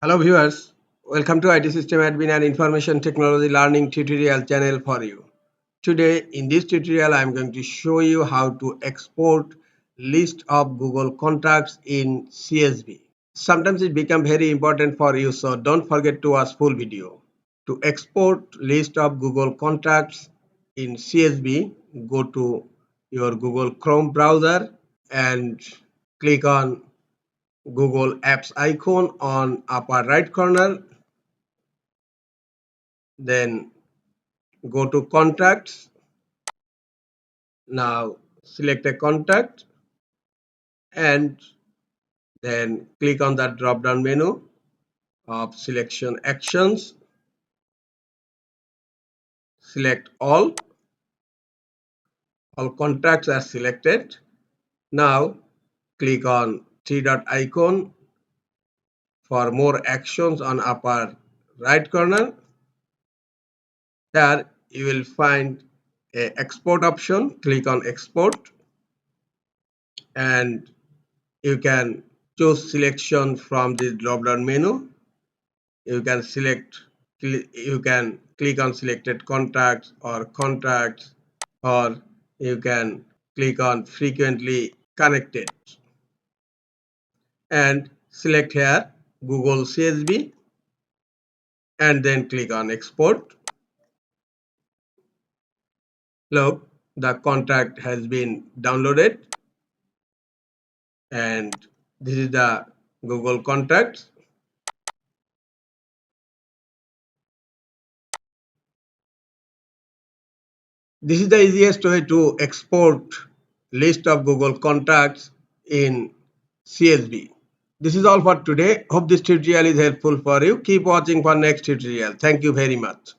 Hello viewers, welcome to IT System Admin and Information Technology Learning tutorial channel for you. Today in this tutorial I am going to show you how to export list of Google contacts in CSV. Sometimes it becomes very important for you, so don't forget to watch full video. To export list of Google contacts in CSV, go to your Google Chrome browser and click on Google Apps icon on upper right corner, then go to contacts. Now select a contact and then click on the drop down menu of selection actions. Select all contacts are selected. Now click on three dot icon for more actions on upper right corner. There you will find a export option. Click on export and you can choose selection from the drop down menu. You can click on selected contacts or you can click on frequently connected and select here Google CSV and then click on export. Look, the contact has been downloaded and this is the Google contacts. This is the easiest way to export list of Google contacts in CSV. This is all for today. Hope this tutorial is helpful for you. Keep watching for next tutorial. Thank you very much.